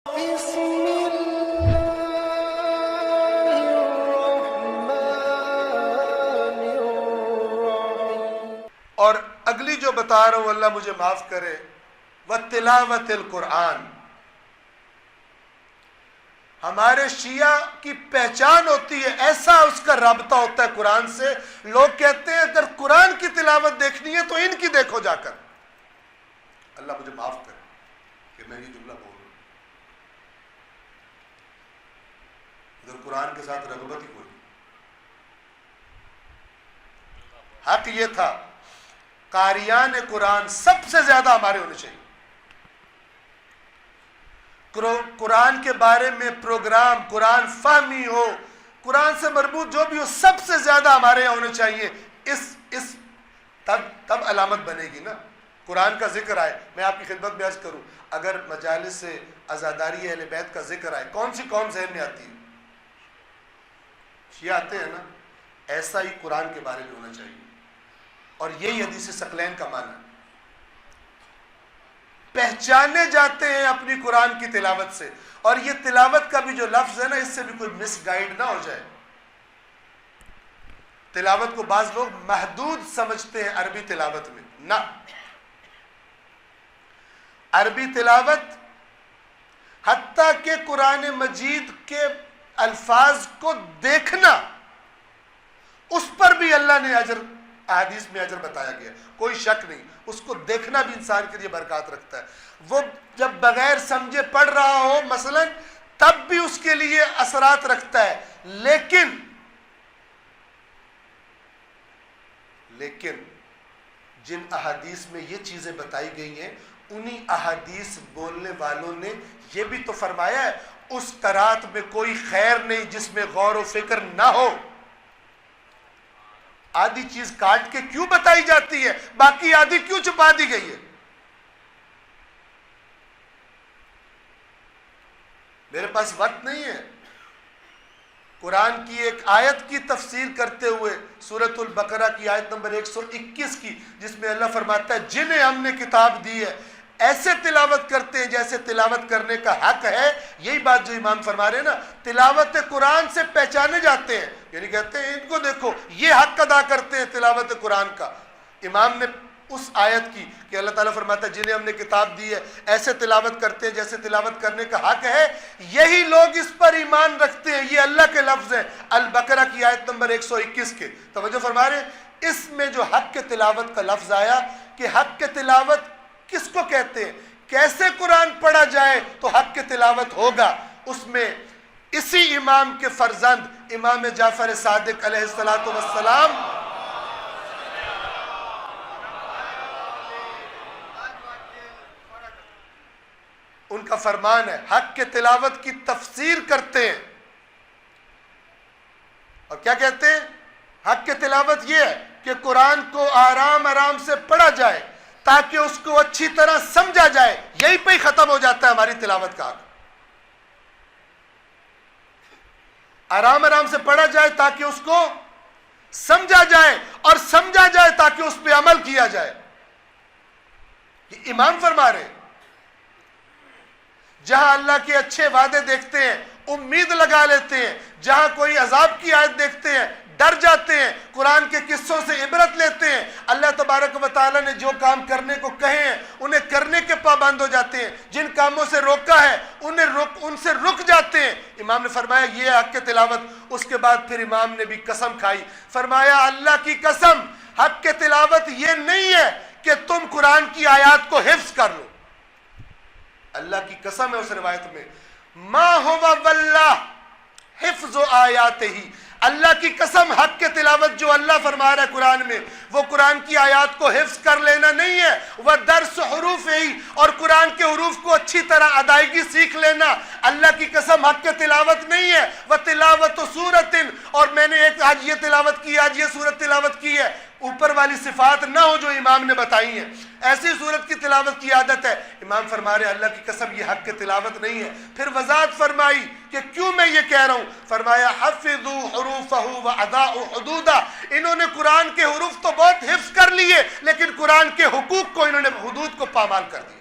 بسم الله الرحمن الرحیم۔ اور اگلی جو بتا رہا ہوں اللہ مجھے معاف کرے، وَتِلَاوَةِ القرآن، ہمارے شیعہ کی پہچان ہوتی ہے، ایسا اس کا رابطہ ہوتا ہے قرآن سے۔ لوگ کہتے ہیں اگر قرآن کی تلاوت دیکھنی ہے تو ان کی دیکھو جا کر۔ اللہ مجھے معاف کرے کہ میں یہ جملہ بول رہا ہوں، ادھر قرآن کے ساتھ رغبت ہی کوئی نہیں۔ حق یہ تھا قاریان قرآن سب سے زیادہ ہمارے ہونے چاہیے۔ قرآن کے بارے میں پروگرام، قرآن فہمی ہو، قرآن سے مربوط جو بھی ہو، سب سے زیادہ ہمارے یہاں ہونے چاہیے۔ تب علامت بنے گی نا، قرآن کا ذکر آئے۔ میں آپ کی خدمت میں عرض کروں، اگر مجالس سے عزاداری اہل بیت کا ذکر آئے، کون سی قوم ذہن میں آتی ہے؟ شیعہ آتے ہیں نا۔ ایسا ہی قرآن کے بارے میں ہونا چاہیے، اور یہی حدیث ثقلین کا معنی ہے۔ پہچانے جاتے ہیں اپنی قرآن کی تلاوت سے، اور یہ تلاوت کا بھی جو لفظ ہے نا، اس سے بھی کوئی مس گائیڈ نہ ہو جائے۔ تلاوت کو بعض لوگ محدود سمجھتے ہیں عربی تلاوت میں، نہ، عربی تلاوت حتیٰ کہ قرآن مجید کے الفاظ کو دیکھنا، اس پر بھی اللہ نے اجر، احادیث میں اجر بتایا گیا، کوئی شک نہیں۔ اس کو دیکھنا بھی انسان کے لیے برکات رکھتا ہے۔ وہ جب بغیر سمجھے پڑھ رہا ہو مثلا، تب بھی اس کے لیے اثرات رکھتا ہے۔ لیکن جن احادیث میں یہ چیزیں بتائی گئی ہیں، انہی احادیث بولنے والوں نے یہ بھی تو فرمایا ہے، اس قرات میں کوئی خیر نہیں جس میں غور و فکر نہ ہو۔ آدھی چیز کاٹ کے کیوں بتائی جاتی ہے، باقی آدھی کیوں چھپا دی گئی ہے؟ میرے پاس وقت نہیں ہے قرآن کی ایک آیت کی تفسیر کرتے ہوئے، سورۃ البقرہ کی آیت نمبر 121 کی، جس میں اللہ فرماتا ہے جنہیں ہم نے کتاب دی ہے ایسے تلاوت کرتے ہیں جیسے تلاوت کرنے کا حق ہے۔ یہی بات جو امام فرما رہے ہیں نا، تلاوت قرآن سے پہچانے جاتے ہیں، یعنی کہتے ہیں ان کو دیکھو یہ حق ادا کرتے ہیں تلاوت قرآن کا۔ امام نے اس آیت کی کہ اللہ تعالیٰ فرماتا ہے جنہیں ہم نے کتاب دی ہے ایسے تلاوت کرتے ہیں جیسے تلاوت کرنے کا حق ہے، یہی لوگ اس پر ایمان رکھتے ہیں۔ یہ اللہ کے لفظ ہیں، البقرہ کی آیت نمبر 121 کے۔ توجہ فرما رہے ہیں، اس میں جو حق کے تلاوت کا لفظ آیا کہ حق کے تلاوت کس کو کہتے ہیں، کیسے قرآن پڑھا جائے تو حق کے تلاوت ہوگا، اس میں اسی امام کے فرزند امام جعفر صادق علیہ السلام ان کا فرمان ہے، حق کے تلاوت کی تفسیر کرتے ہیں۔ اور کیا کہتے ہیں؟ حق کے تلاوت یہ ہے کہ قرآن کو آرام آرام سے پڑھا جائے تاکہ اس کو اچھی طرح سمجھا جائے۔ یہی پہ ہی ختم ہو جاتا ہے ہماری تلاوت کا حق۔ آرام آرام سے پڑھا جائے تاکہ اس کو سمجھا جائے، اور سمجھا جائے تاکہ اس پہ عمل کیا جائے۔ یہ امام فرما رہے ہیں۔ جہاں اللہ کے اچھے وعدے دیکھتے ہیں امید لگا لیتے ہیں، جہاں کوئی عذاب کی آیت دیکھتے ہیں ڈر جاتے ہیں، قرآن کے قصوں سے عبرت لیتے ہیں، اللہ تبارک و تعالیٰ نے جو کام کرنے کو کہے ہیں انہیں کرنے کے پابند ہو جاتے ہیں، جن کاموں سے روکا ہے ان سے رک جاتے ہیں۔ امام نے فرمایا یہ حق کے تلاوت۔ اس کے بعد پھر امام نے بھی قسم کھائی، فرمایا اللہ کی قسم، حق کے تلاوت یہ نہیں ہے کہ تم قرآن کی آیات کو حفظ کر لو۔ اللہ کی قسم ہے اس روایت میں، ما هو واللہ حفظ آیات ہی، اللہ کی قسم، حق کے تلاوت جو اللہ فرما رہا ہے قرآن میں، وہ قرآن کی آیات کو حفظ کر لینا نہیں ہے، وہ درس حروف ہی، اور قرآن کے حروف کو اچھی طرح ادائیگی سیکھ لینا۔ اللہ کی قسم حق کے تلاوت نہیں ہے، وہ تلاوت سورت، اور میں نے ایک آج یہ تلاوت کی، آج یہ سورت تلاوت کی ہے، اوپر والی صفات نہ ہو جو امام نے بتائی ہیں، ایسی صورت کی تلاوت کی عادت ہے۔ امام فرما رہے اللہ کی قسم یہ حق کی تلاوت نہیں ہے۔ پھر وضاحت فرمائی کہ کیوں میں یہ کہہ رہا ہوں، فرمایا حفظوا حروفہ واضاءوا حدودہ، انہوں نے قرآن کے حروف تو بہت حفظ کر لیے لیکن قرآن کے حقوق کو انہوں نے، حدود کو پامال کر دیا۔